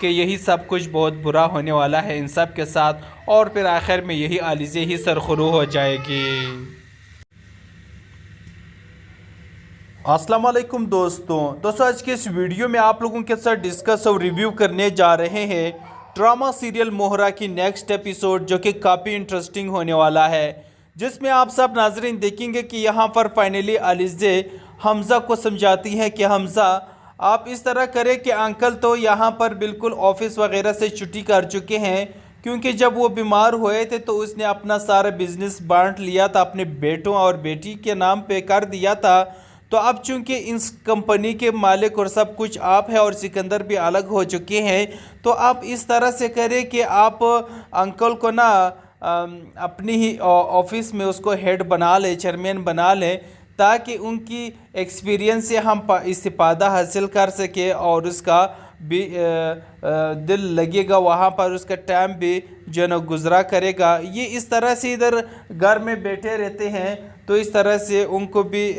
کہ یہی سب کچھ بہت برا ہونے والا ہے ان سب کے ساتھ، اور پھر آخر میں یہی علیزے ہی سرخرو ہو جائے گی۔ السلام علیکم دوستوں آج کے اس ویڈیو میں آپ لوگوں کے ساتھ ڈسکس اور ریویو کرنے جا رہے ہیں ڈرامہ سیریل مہرا کی نیکسٹ ایپیسوڈ، جو کہ کافی انٹرسٹنگ ہونے والا ہے، جس میں آپ سب ناظرین دیکھیں گے کہ یہاں پر فائنلی علیزے حمزہ کو سمجھاتی ہیں کہ حمزہ آپ اس طرح کریں کہ انکل تو یہاں پر بالکل آفس وغیرہ سے چھٹی کر چکے ہیں، کیونکہ جب وہ بیمار ہوئے تھے تو اس نے اپنا سارا بزنس بانٹ لیا تھا، اپنے بیٹوں اور بیٹی کے نام پہ کر دیا تھا۔ تو اب چونکہ اس کمپنی کے مالک اور سب کچھ آپ ہیں اور سکندر بھی الگ ہو چکے ہیں، تو آپ اس طرح سے کریں کہ آپ انکل کو نا اپنی ہی آفس میں اس کو ہیڈ بنا لیں، چیئرمین بنا لیں، تاکہ ان کی ایکسپیرینس سے ہم استفادہ حاصل کر سکیں اور اس کا بھی دل لگے گا وہاں پر، اس کا ٹائم بھی جو نا گزرا کرے گا۔ یہ اس طرح سے ادھر گھر میں بیٹھے رہتے ہیں تو اس طرح سے ان کو بھی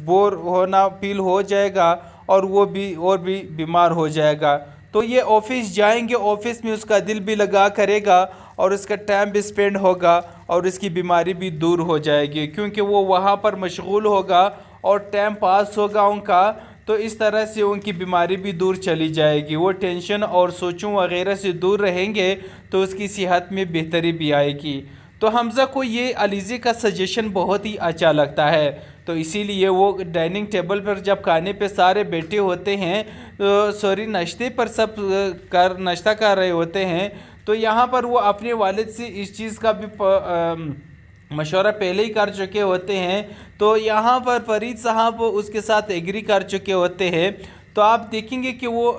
بور ہونا فیل ہو جائے گا اور وہ بھی اور بھی بیمار ہو جائے گا۔ تو یہ آفس جائیں گے، آفس میں اس کا دل بھی لگا کرے گا اور اس کا ٹائم بھی سپینڈ ہوگا اور اس کی بیماری بھی دور ہو جائے گی، کیونکہ وہ وہاں پر مشغول ہوگا اور ٹائم پاس ہوگا ان کا، تو اس طرح سے ان کی بیماری بھی دور چلی جائے گی۔ وہ ٹینشن اور سوچوں وغیرہ سے دور رہیں گے تو اس کی صحت میں بہتری بھی آئے گی۔ تو حمزہ کو یہ علیزے کا سجیشن بہت ہی اچھا لگتا ہے، تو اسی لیے وہ ڈائننگ ٹیبل پر جب کھانے پہ سارے بیٹھے ہوتے ہیں، ناشتے پر سب ناشتہ کر رہے ہوتے ہیں، تو یہاں پر وہ اپنے والد سے اس چیز کا بھی مشورہ پہلے ہی کر چکے ہوتے ہیں، تو یہاں پر فرید صاحب اس کے ساتھ ایگری کر چکے ہوتے ہیں۔ تو آپ دیکھیں گے کہ وہ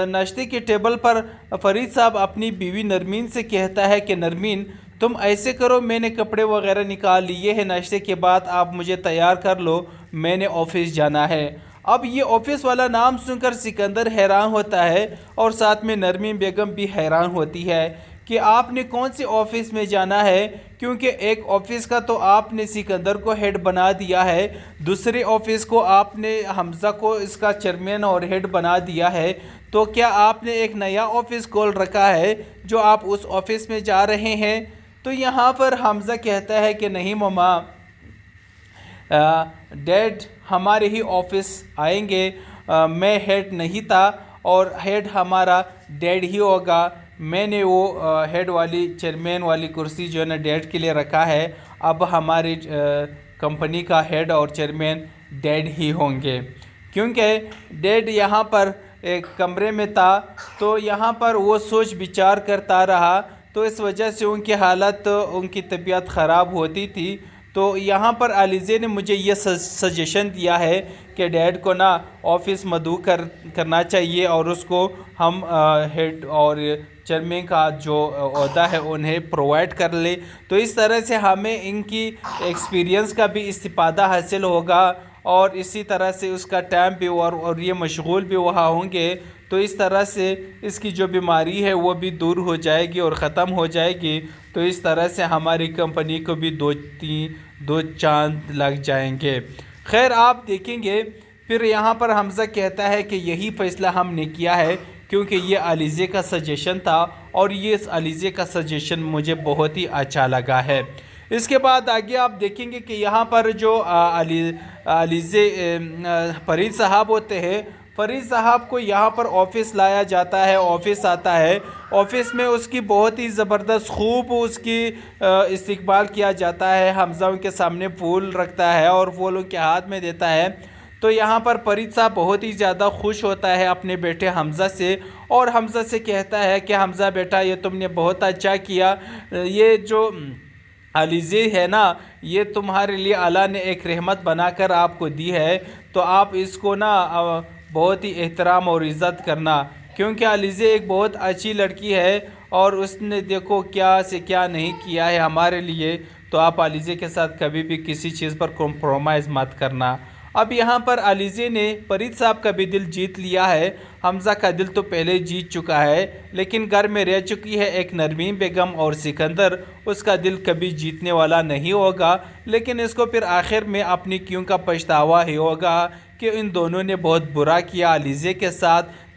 ناشتے کے ٹیبل پر فرید صاحب اپنی بیوی نرمین سے کہتا ہے کہ نرمین تم ایسے کرو، میں نے کپڑے وغیرہ نکال لیے ہیں، ناشتے کے بعد آپ مجھے تیار کر لو، میں نے آفس جانا ہے۔ اب یہ آفس والا نام سن کر سکندر حیران ہوتا ہے اور ساتھ میں نرمین بیگم بھی حیران ہوتی ہے کہ آپ نے کون سے آفس میں جانا ہے، کیونکہ ایک آفس کا تو آپ نے سکندر کو ہیڈ بنا دیا ہے، دوسرے آفس کو آپ نے حمزہ کو اس کا چیئرمین اور ہیڈ بنا دیا ہے، تو کیا آپ نے ایک نیا آفس کھول رکھا ہے جو آپ اس آفس میں جا رہے ہیں؟ تو یہاں پر حمزہ کہتا ہے کہ نہیں ماما، ڈیڈ ہمارے ہی آفس آئیں گے، میں ہیڈ نہیں تھا اور ہیڈ ہمارا ڈیڈ ہی ہوگا، میں نے وہ ہیڈ والی چیئرمین والی کرسی جو ہے نا ڈیڈ کے لیے رکھا ہے، اب ہماری کمپنی کا ہیڈ اور چیئرمین ڈیڈ ہی ہوں گے، کیونکہ ڈیڈ یہاں پر ایک کمرے میں تھا تو یہاں پر وہ سوچ بچار کرتا رہا، تو اس وجہ سے ان کی حالت، ان کی طبیعت خراب ہوتی تھی۔ تو یہاں پر علیزے نے مجھے یہ سجیشن دیا ہے کہ ڈیڈ کو نا آفس مدعو کرنا چاہیے اور اس کو ہم ہیڈ اور چیئرمین کا جو عہدہ ہے انہیں پرووائڈ کر لے، تو اس طرح سے ہمیں ان کی ایکسپیرینس کا بھی استفادہ حاصل ہوگا اور اسی طرح سے اس کا ٹائم بھی اور یہ مشغول بھی وہاں ہوں گے، تو اس طرح سے اس کی جو بیماری ہے وہ بھی دور ہو جائے گی اور ختم ہو جائے گی، تو اس طرح سے ہماری کمپنی کو بھی دو چاند لگ جائیں گے۔ خیر آپ دیکھیں گے پھر یہاں پر حمزہ کہتا ہے کہ یہی فیصلہ ہم نے کیا ہے، کیونکہ یہ علیزے کا سجیشن تھا اور یہ اس علیزے کا سجیشن مجھے بہت ہی اچھا لگا ہے۔ اس کے بعد آگے آپ دیکھیں گے کہ یہاں پر جو علیزے فرید صاحب ہوتے ہیں، فرید صاحب کو یہاں پر آفس لایا جاتا ہے، آفس آتا ہے، آفس میں اس کی بہت ہی زبردست خوب اس کی استقبال کیا جاتا ہے، حمزہ ان کے سامنے پھول رکھتا ہے اور پھول ان کے ہاتھ میں دیتا ہے، تو یہاں پر فرید صاحب بہت ہی زیادہ خوش ہوتا ہے اپنے بیٹے حمزہ سے اور حمزہ سے کہتا ہے کہ حمزہ بیٹا یہ تم نے بہت اچھا کیا، یہ جو علیزے ہے نا یہ تمہارے لیے اللہ نے ایک رحمت بنا کر آپ کو دی ہے، تو آپ اس کو نا بہت ہی احترام اور عزت کرنا، کیونکہ علیزے ایک بہت اچھی لڑکی ہے اور اس نے دیکھو کیا سے کیا نہیں کیا ہے ہمارے لیے، تو آپ علیزے کے ساتھ کبھی بھی کسی چیز پر کمپرومائز مت کرنا۔ اب یہاں پر علیزے نے فرید صاحب کا بھی دل جیت لیا ہے، حمزہ کا دل تو پہلے جیت چکا ہے، لیکن گھر میں رہ چکی ہے ایک نرمین بیگم اور سکندر، اس کا دل کبھی جیتنے والا نہیں ہوگا، لیکن اس کو پھر آخر میں اپنی کیوں کا پچھتاوا ہی ہوگا کہ ان دونوں نے بہت برا کیا علیزے کے ساتھ،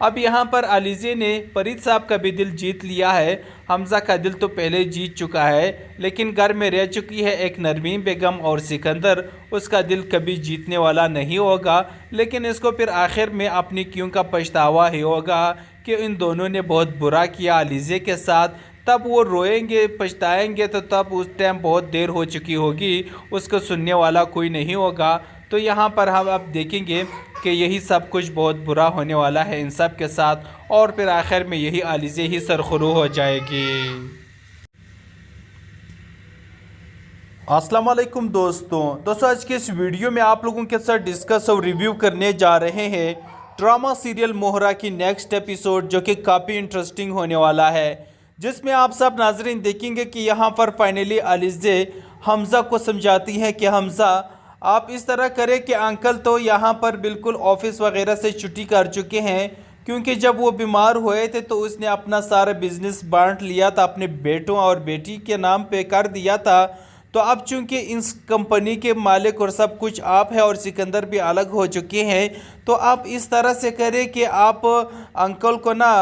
اب یہاں پر علیزے نے فرید صاحب کا بھی دل جیت لیا ہے۔ حمزہ کا دل تو پہلے جیت چکا ہے، لیکن گھر میں رہ چکی ہے ایک نرمین بیگم اور سکندر، اس کا دل کبھی جیتنے والا نہیں ہوگا، لیکن اس کو پھر آخر میں اپنی کیوں کا پچھتاوا ہی ہوگا کہ ان دونوں نے بہت برا کیا علیزے کے ساتھ۔ تب وہ روئیں گے، پچھتائیں گے، تو تب اس ٹائم بہت دیر ہو چکی ہوگی، اس کو سننے والا کوئی نہیں ہوگا۔ تو یہاں پر ہم اب دیکھیں گے کہ یہی سب کچھ بہت برا ہونے والا ہے ان سب کے ساتھ، اور پھر آخر میں یہی علیزے ہی سرخرو ہو جائے گی۔ السلام علیکم دوستوں آج کے اس ویڈیو میں آپ لوگوں کے ساتھ ڈسکس اور ریویو کرنے جا رہے ہیں ڈرامہ سیریل مہرا کی نیکسٹ ایپیسوڈ، جو کہ کافی انٹرسٹنگ ہونے والا ہے، جس میں آپ سب ناظرین دیکھیں گے کہ یہاں پر فائنلی علیزے حمزہ کو سمجھاتی ہیں کہ حمزہ آپ اس طرح کریں کہ انکل تو یہاں پر بالکل آفس وغیرہ سے چھٹی کر چکے ہیں، کیونکہ جب وہ بیمار ہوئے تھے تو اس نے اپنا سارا بزنس بانٹ لیا تھا، اپنے بیٹوں اور بیٹی کے نام پہ کر دیا تھا۔ تو اب چونکہ اس کمپنی کے مالک اور سب کچھ آپ ہے اور سکندر بھی الگ ہو چکے ہیں، تو آپ اس طرح سے کریں کہ آپ انکل کو نا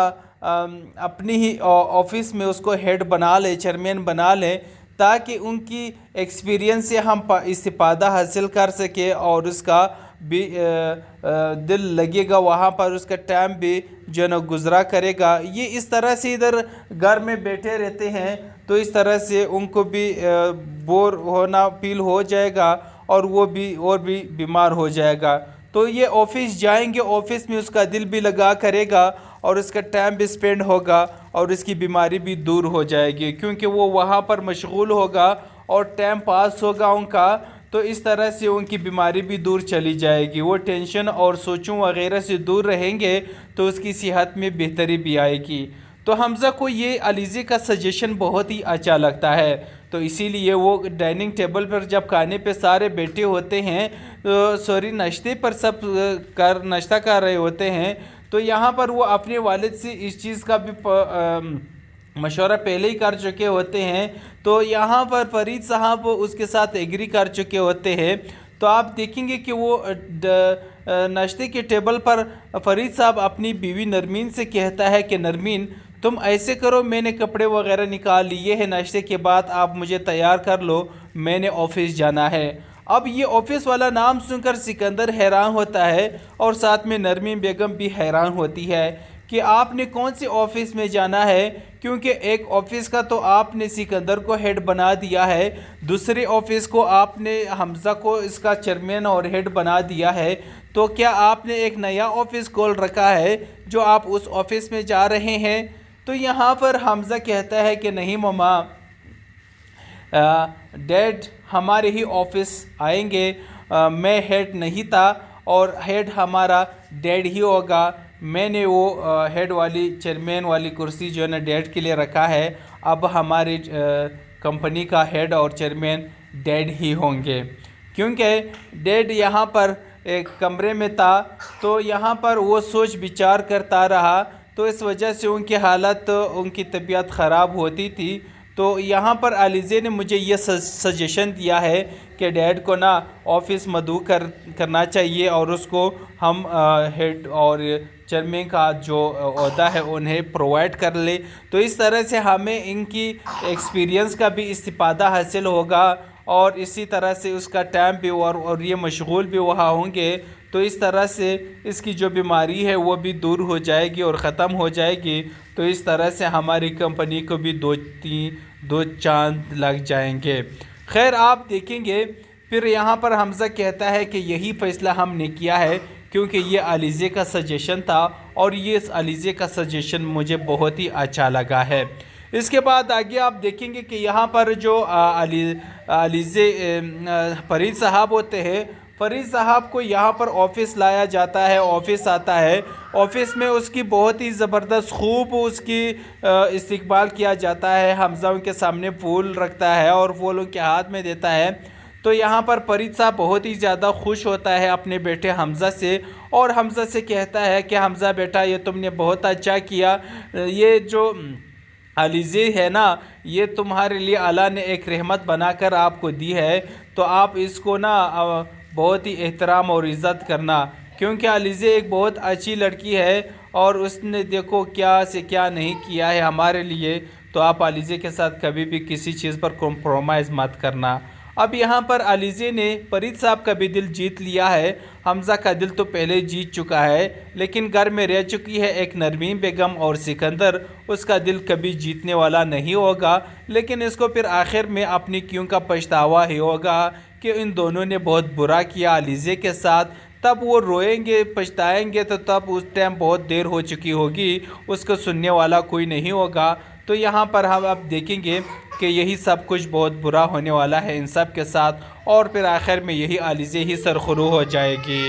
اپنی ہی آفس میں اس کو ہیڈ بنا لیں، چیئرمین بنا لیں، تاکہ ان کی ایکسپیرینس سے ہم استفادہ حاصل کر سکیں اور اس کا بھی دل لگے گا وہاں پر، اس کا ٹائم بھی جو ہے نا گزرا کرے گا۔ یہ اس طرح سے ادھر گھر میں بیٹھے رہتے ہیں تو اس طرح سے ان کو بھی بور ہونا فیل ہو جائے گا اور وہ بھی اور بھی بیمار ہو جائے گا۔ تو یہ آفس جائیں گے، آفس میں اس کا دل بھی لگا کرے گا اور اس کا ٹائم بھی سپینڈ ہوگا اور اس کی بیماری بھی دور ہو جائے گی، کیونکہ وہ وہاں پر مشغول ہوگا اور ٹائم پاس ہوگا ان کا، تو اس طرح سے ان کی بیماری بھی دور چلی جائے گی، وہ ٹینشن اور سوچوں وغیرہ سے دور رہیں گے تو اس کی صحت میں بہتری بھی آئے گی۔ تو حمزہ کو یہ علیزے کا سجیشن بہت ہی اچھا لگتا ہے، تو اسی لیے وہ ڈائننگ ٹیبل پر جب کھانے پہ سارے بیٹھے ہوتے ہیں، ناشتے پر سب ناشتہ کر رہے ہوتے ہیں، تو یہاں پر وہ اپنے والد سے اس چیز کا بھی مشورہ پہلے ہی کر چکے ہوتے ہیں، تو یہاں پر فرید صاحب اس کے ساتھ ایگری کر چکے ہوتے ہیں۔ تو آپ دیکھیں گے کہ وہ ناشتے کے ٹیبل پر فرید صاحب اپنی بیوی نرمین سے کہتا ہے کہ نرمین تم ایسے کرو، میں نے کپڑے وغیرہ نکال لیے ہیں، ناشتے کے بعد آپ مجھے تیار کر لو، میں نے آفس جانا ہے۔ اب یہ آفس والا نام سن کر سکندر حیران ہوتا ہے اور ساتھ میں نرمین بیگم بھی حیران ہوتی ہے کہ آپ نے کون سے آفس میں جانا ہے، کیونکہ ایک آفس کا تو آپ نے سکندر کو ہیڈ بنا دیا ہے، دوسرے آفس کو آپ نے حمزہ کو اس کا چیئرمین اور ہیڈ بنا دیا ہے، تو کیا آپ نے ایک نیا آفس کھول رکھا ہے جو آپ اس آفس میں جا رہے ہیں؟ تو یہاں پر حمزہ کہتا ہے کہ نہیں ماما، ڈیڈ ہمارے ہی آفس آئیں گے، میں ہیڈ نہیں تھا اور ہیڈ ہمارا ڈیڈ ہی ہوگا، میں نے وہ ہیڈ والی چیئرمین والی کرسی جو ہے نا ڈیڈ کے لیے رکھا ہے، اب ہماری کمپنی کا ہیڈ اور چیئرمین ڈیڈ ہی ہوں گے، کیونکہ ڈیڈ یہاں پر ایک کمرے میں تھا تو یہاں پر وہ سوچ بچار کرتا رہا، تو اس وجہ سے ان کی حالت، ان کی طبیعت خراب ہوتی تھی۔ تو یہاں پر علیزے نے مجھے یہ سجیشن دیا ہے کہ ڈیڈ کو نا آفس مدعو کرنا چاہیے اور اس کو ہم ہیڈ اور چیئرمین کا جو عہدہ ہے انہیں پرووائڈ کر لے، تو اس طرح سے ہمیں ان کی ایکسپیرینس کا بھی استفادہ حاصل ہوگا اور اسی طرح سے اس کا ٹائم بھی اور یہ مشغول بھی وہاں ہوں گے، تو اس طرح سے اس کی جو بیماری ہے وہ بھی دور ہو جائے گی اور ختم ہو جائے گی، تو اس طرح سے ہماری کمپنی کو بھی دو چاند لگ جائیں گے۔ خیر آپ دیکھیں گے پھر یہاں پر حمزہ کہتا ہے کہ یہی فیصلہ ہم نے کیا ہے، کیونکہ یہ علیزے کا سجیشن تھا اور یہ اس علیزے کا سجیشن مجھے بہت ہی اچھا لگا ہے۔ اس کے بعد آگے آپ دیکھیں گے کہ یہاں پر جو علیزے فرید صاحب ہوتے ہیں، فرید صاحب کو یہاں پر آفس لایا جاتا ہے، آفس آتا ہے، آفس میں اس کی بہت ہی زبردست خوب اس کی استقبال کیا جاتا ہے، حمزہ ان کے سامنے پھول رکھتا ہے اور پھول ان کے ہاتھ میں دیتا ہے، تو یہاں پر فرید صاحب بہت ہی زیادہ خوش ہوتا ہے اپنے بیٹے حمزہ سے اور حمزہ سے کہتا ہے کہ حمزہ بیٹا یہ تم نے بہت اچھا کیا، یہ جو علیزے ہے نا یہ تمہارے لیے اللہ نے ایک رحمت بنا کر آپ کو دی ہے، تو آپ اس کو نا بہت ہی احترام اور عزت کرنا، کیونکہ علیزہ ایک بہت اچھی لڑکی ہے اور اس نے دیکھو کیا سے کیا نہیں کیا ہے ہمارے لیے. تو آپ علیزہ کے ساتھ کبھی بھی کسی چیز پر کمپرومائز مت کرنا. اب یہاں پر علیزہ نے فرید صاحب کا بھی دل جیت لیا ہے. حمزہ کا دل تو پہلے جیت چکا ہے لیکن گھر میں رہ چکی ہے ایک نرمین بیگم اور سکندر. اس کا دل کبھی جیتنے والا نہیں ہوگا لیکن اس کو پھر آخر میں اپنی کیوں کا پچھتاوا ہی ہوگا کہ ان دونوں نے بہت برا کیا علیزہ کے ساتھ. تب وہ روئیں گے پچھتائیں گے تو تب اس ٹائم بہت دیر ہو چکی ہوگی, اس کو سننے والا کوئی نہیں ہوگا. تو یہاں پر ہم اب دیکھیں گے کہ یہی سب کچھ بہت برا ہونے والا ہے ان سب کے ساتھ اور پھر آخر میں یہی علیزہ ہی سرخرو ہو جائے گی.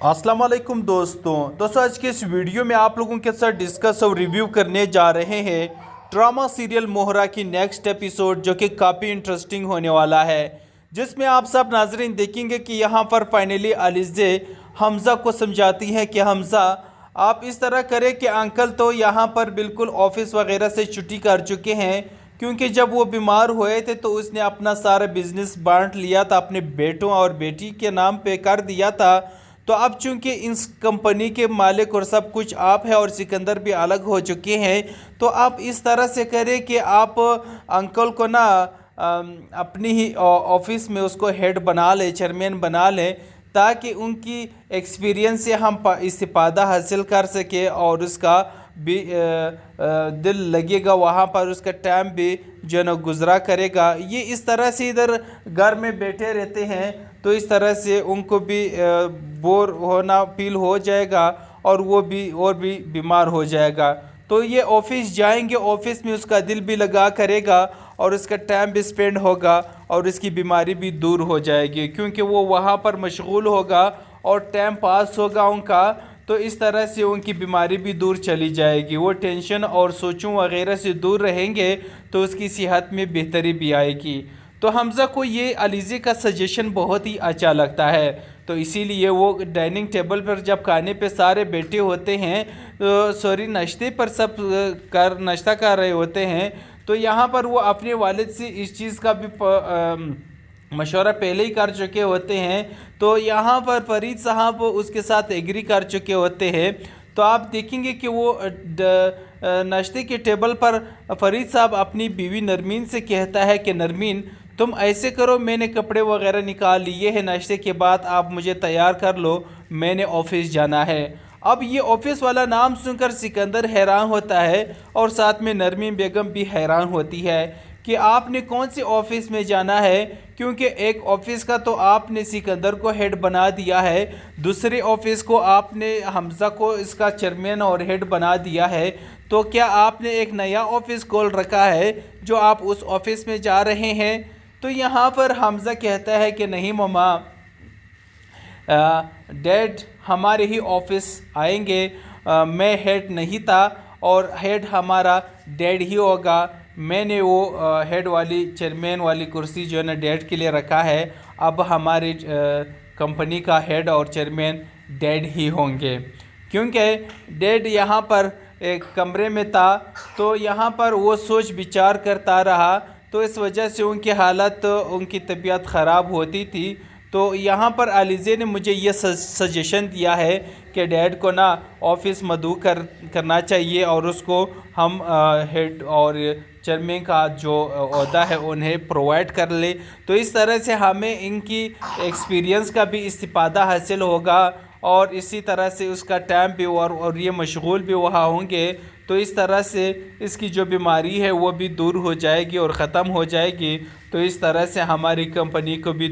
السلام علیکم دوستوں آج کے اس ویڈیو میں آپ لوگوں کے ساتھ ڈسکس اور ریویو کرنے جا رہے ہیں ڈرامہ سیریل مہرا کی نیکسٹ ایپیسوڈ جو کہ کافی انٹرسٹنگ ہونے والا ہے, جس میں آپ سب ناظرین دیکھیں گے کہ یہاں پر فائنلی علیزہ حمزہ کو سمجھاتی ہے کہ حمزہ آپ اس طرح کریں کہ انکل تو یہاں پر بالکل آفس وغیرہ سے چھٹی کر چکے ہیں کیونکہ جب وہ بیمار ہوئے تھے تو اس نے اپنا سارا بزنس بانٹ لیا تھا, اپنے بیٹوں اور بیٹی کے نام پہ کر دیا تھا. تو اب چونکہ اس کمپنی کے مالک اور سب کچھ آپ ہے اور سکندر بھی الگ ہو چکے ہیں تو آپ اس طرح سے کریں کہ آپ انکل کو نا اپنی ہی آفس میں اس کو ہیڈ بنا لیں, چیئرمین بنا لیں تاکہ ان کی ایکسپیرینس سے ہم استفادہ حاصل کر سکیں اور اس کا بھی دل لگے گا وہاں پر, اس کا ٹائم بھی جو ہے نا گزرا کرے گا. یہ اس طرح سے ادھر گھر میں بیٹھے رہتے ہیں تو اس طرح سے ان کو بھی بور ہونا فیل ہو جائے گا اور وہ بھی اور بھی بیمار ہو جائے گا. تو یہ آفس جائیں گے, آفس میں اس کا دل بھی لگا کرے گا اور اس کا ٹائم بھی سپینڈ ہوگا اور اس کی بیماری بھی دور ہو جائے گی کیونکہ وہ وہاں پر مشغول ہوگا اور ٹائم پاس ہوگا ان کا. تو اس طرح سے ان کی بیماری بھی دور چلی جائے گی, وہ ٹینشن اور سوچوں وغیرہ سے دور رہیں گے تو اس کی صحت میں بہتری بھی آئے گی. تو حمزہ کو یہ علیزہ کا سجیشن بہت ہی اچھا لگتا ہے تو اسی لیے وہ ڈائننگ ٹیبل پر جب کھانے پہ سارے بیٹھے ہوتے ہیں ناشتے پر سب ناشتہ کر رہے ہوتے ہیں تو یہاں پر وہ اپنے والد سے اس چیز کا بھی مشورہ پہلے ہی کر چکے ہوتے ہیں. تو یہاں پر فرید صاحب اس کے ساتھ ایگری کر چکے ہوتے ہیں. تو آپ دیکھیں گے کہ وہ ناشتے کے ٹیبل پر فرید صاحب اپنی بیوی نرمین سے کہتا ہے کہ نرمین تم ایسے کرو, میں نے کپڑے وغیرہ نکال لیے ہیں, ناشتے کے بعد آپ مجھے تیار کر لو, میں نے آفس جانا ہے. اب یہ آفس والا نام سن کر سکندر حیران ہوتا ہے اور ساتھ میں نرمین بیگم بھی حیران ہوتی ہے کہ آپ نے کون سے آفس میں جانا ہے کیونکہ ایک آفس کا تو آپ نے سکندر کو ہیڈ بنا دیا ہے, دوسرے آفس کو آپ نے حمزہ کو اس کا چیئرمین اور ہیڈ بنا دیا ہے, تو کیا آپ نے ایک نیا آفس کھول رکھا ہے جو آپ اس آفس میں جا رہے ہیں. تو یہاں پر حمزہ کہتا ہے کہ نہیں مما, ڈیڈ ہمارے ہی آفس آئیں گے, میں ہیڈ نہیں تھا اور ہیڈ ہمارا ڈیڈ ہی ہوگا. میں نے وہ ہیڈ والی چیئرمین والی کرسی جو ہے نا ڈیڈ کے لیے رکھا ہے, اب ہماری کمپنی کا ہیڈ اور چیئرمین ڈیڈ ہی ہوں گے کیونکہ ڈیڈ یہاں پر ایک کمرے میں تھا تو یہاں پر وہ سوچ بچار کرتا رہا تو اس وجہ سے ان کی حالت ان کی طبیعت خراب ہوتی تھی. تو یہاں پر علیزہ نے مجھے یہ سجیشن دیا ہے کہ ڈیڈ کو نا آفس مدعو کرنا چاہیے اور اس کو ہم ہیڈ اور چیئرمین کا جو عہدہ ہے انہیں پرووائڈ کر لے. تو اس طرح سے ہمیں ان کی ایکسپیرینس کا بھی استفادہ حاصل ہوگا اور اسی طرح سے اس کا ٹائم بھی اور یہ مشغول بھی وہاں ہوں گے. تو اس طرح سے اس کی جو بیماری ہے وہ بھی دور ہو جائے گی اور ختم ہو جائے گی. تو اس طرح سے ہماری کمپنی کو بھی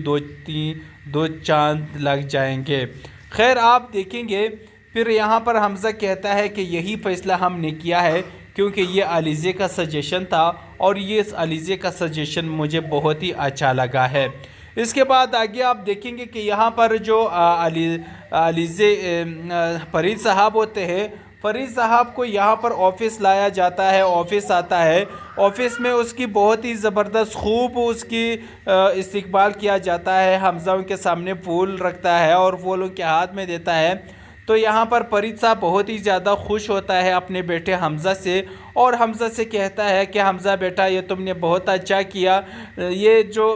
دو چاند لگ جائیں گے. خیر آپ دیکھیں گے پھر یہاں پر حمزہ کہتا ہے کہ یہی فیصلہ ہم نے کیا ہے کیونکہ یہ علیزہ کا سجیشن تھا اور یہ علیزہ کا سجیشن مجھے بہت ہی اچھا لگا ہے. اس کے بعد آگے آپ دیکھیں گے کہ یہاں پر جو علیزہ فرید صاحب ہوتے ہیں, فرید صاحب کو یہاں پر آفس لایا جاتا ہے, آفس آتا ہے, آفس میں اس کی بہت ہی زبردست خوب اس کی استقبال کیا جاتا ہے. حمزہ ان کے سامنے پھول رکھتا ہے اور پھول ان کے ہاتھ میں دیتا ہے. تو یہاں پر فرید صاحب بہت ہی زیادہ خوش ہوتا ہے اپنے بیٹے حمزہ سے اور حمزہ سے کہتا ہے کہ حمزہ بیٹا یہ تم نے بہت اچھا کیا, یہ جو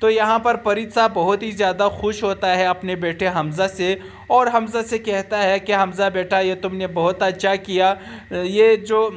تو یہاں پر فرید صاحب بہت ہی زیادہ خوش ہوتا ہے اپنے بیٹے حمزہ سے، اور حمزہ سے کہتا ہے کہ حمزہ بیٹا یہ تم نے بہت اچھا کیا، یہ جو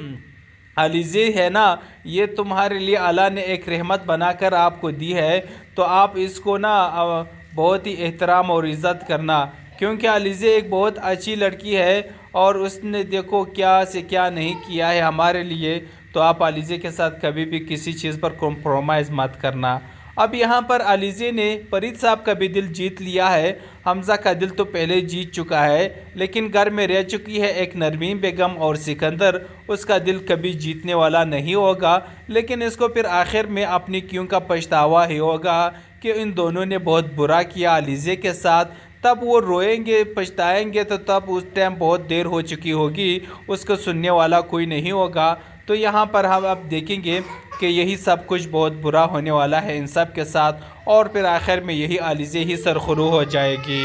علیزی ہے نا یہ تمہارے لیے اللہ نے ایک رحمت بنا کر آپ کو دی ہے، تو آپ اس کو نا بہت ہی احترام اور عزت کرنا، کیونکہ علیزی ایک بہت اچھی لڑکی ہے اور اس نے دیکھو کیا سے کیا نہیں کیا ہے ہمارے لیے، تو آپ علیزی کے ساتھ کبھی بھی کسی چیز پر کمپرومائز مت کرنا۔ اب یہاں پر علیزی نے فرید صاحب کا بھی دل جیت لیا ہے، حمزہ کا دل تو پہلے جیت چکا ہے، لیکن گھر میں رہ چکی ہے ایک نرمین بیگم اور سکندر، اس کا دل کبھی جیتنے والا نہیں ہوگا، لیکن اس کو پھر آخر میں اپنی کیوں کا پچھتاوا ہی ہوگا کہ ان دونوں نے بہت برا کیا علیزی کے ساتھ، تب وہ روئیں گے پچھتائیں گے، تو تب اس ٹائم بہت دیر ہو چکی ہوگی، اس کو سننے والا کوئی نہیں ہوگا۔ تو یہاں پر ہم اب دیکھیں گے کہ یہی سب کچھ بہت برا ہونے والا ہے ان سب کے ساتھ، اور پھر آخر میں یہی علیزی ہی سرخرو ہو جائے گی۔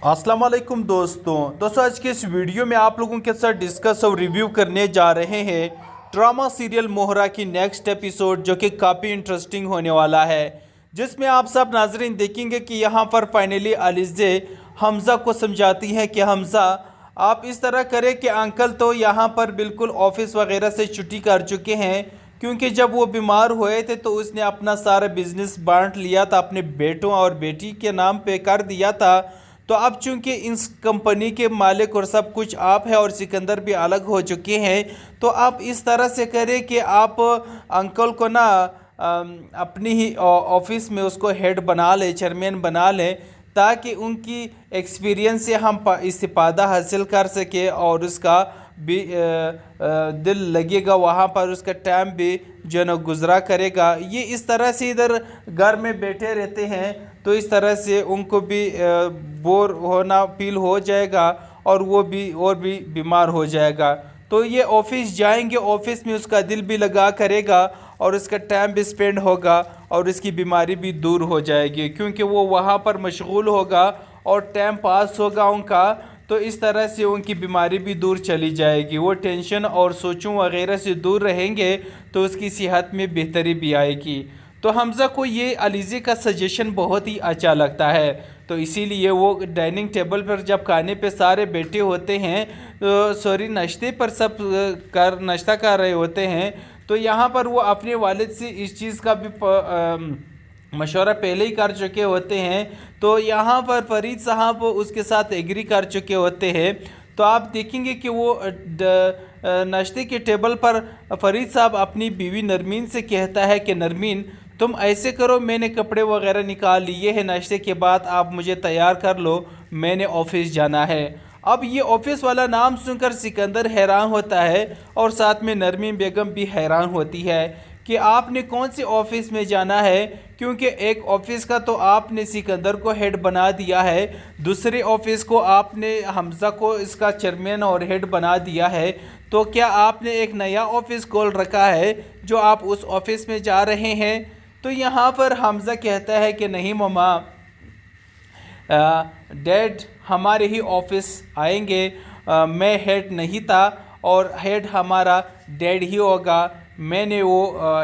السلام علیکم دوستوں آج کے اس ویڈیو میں آپ لوگوں کے ساتھ ڈسکس اور ریویو کرنے جا رہے ہیں ڈرامہ سیریل مہرہ کی نیکسٹ ایپیسوڈ، جو کہ کافی انٹرسٹنگ ہونے والا ہے، جس میں آپ سب ناظرین دیکھیں گے کہ یہاں پر فائنلی علیزی حمزہ کو سمجھاتی ہے کہ حمزہ آپ اس طرح کریں کہ انکل تو یہاں پر بالکل آفس وغیرہ سے چھٹی کر چکے ہیں، کیونکہ جب وہ بیمار ہوئے تھے تو اس نے اپنا سارا بزنس بانٹ لیا تھا، اپنے بیٹوں اور بیٹی کے نام پہ کر دیا تھا، تو اب چونکہ اس کمپنی کے مالک اور سب کچھ آپ ہے اور سکندر بھی الگ ہو چکے ہیں، تو آپ اس طرح سے کریں کہ آپ انکل کو نا اپنی ہی آفس میں اس کو ہیڈ بنا لیں، چیئرمین بنا لیں، تاکہ ان کی ایکسپیرینس سے ہم استفادہ حاصل کر سکیں اور اس کا بھی دل لگے گا وہاں پر، اس کا ٹائم بھی جو نا گزرا کرے گا۔ یہ اس طرح سے ادھر گھر میں بیٹھے رہتے ہیں تو اس طرح سے ان کو بھی بور ہونا فیل ہو جائے گا اور وہ بھی بیمار ہو جائے گا، تو یہ آفس جائیں گے، آفس میں اس کا دل بھی لگا کرے گا اور اس کا ٹائم بھی سپینڈ ہوگا اور اس کی بیماری بھی دور ہو جائے گی، کیونکہ وہ وہاں پر مشغول ہوگا اور ٹائم پاس ہوگا ان کا، تو اس طرح سے ان کی بیماری بھی دور چلی جائے گی، وہ ٹینشن اور سوچوں وغیرہ سے دور رہیں گے تو اس کی صحت میں بہتری بھی آئے گی۔ تو حمزہ کو یہ علیزی کا سجیشن بہت ہی اچھا لگتا ہے، تو اسی لیے وہ ڈائننگ ٹیبل پر جب کھانے پہ سارے بیٹھے ہوتے ہیں، ناشتے پر سب ناشتہ کر رہے ہوتے ہیں، تو یہاں پر وہ اپنے والد سے اس چیز کا بھی مشورہ پہلے ہی کر چکے ہوتے ہیں، تو یہاں پر فرید صاحب اس کے ساتھ ایگری کر چکے ہوتے ہیں، تو آپ دیکھیں گے کہ وہ ناشتے کے ٹیبل پر فرید صاحب اپنی بیوی نرمین سے کہتا ہے کہ نرمین تم ایسے کرو، میں نے کپڑے وغیرہ نکال لیے ہیں، ناشتے کے بعد آپ مجھے تیار کر لو، میں نے آفس جانا ہے۔ اب یہ آفس والا نام سن کر سکندر حیران ہوتا ہے اور ساتھ میں نرمین بیگم بھی حیران ہوتی ہے کہ آپ نے کون سے آفس میں جانا ہے، کیونکہ ایک آفس کا تو آپ نے سکندر کو ہیڈ بنا دیا ہے، دوسرے آفس کو آپ نے حمزہ کو اس کا چیئرمین اور ہیڈ بنا دیا ہے، تو کیا آپ نے ایک نیا آفس کھول رکھا ہے جو آپ اس آفس میں جا رہے ہیں؟ تو یہاں پر حمزہ کہتا ہے کہ نہیں مما، ڈیڈ ہمارے ہی آفس آئیں گے، میں ہیڈ نہیں تھا اور ہیڈ ہمارا ڈیڈ ہی ہوگا، میں نے وہ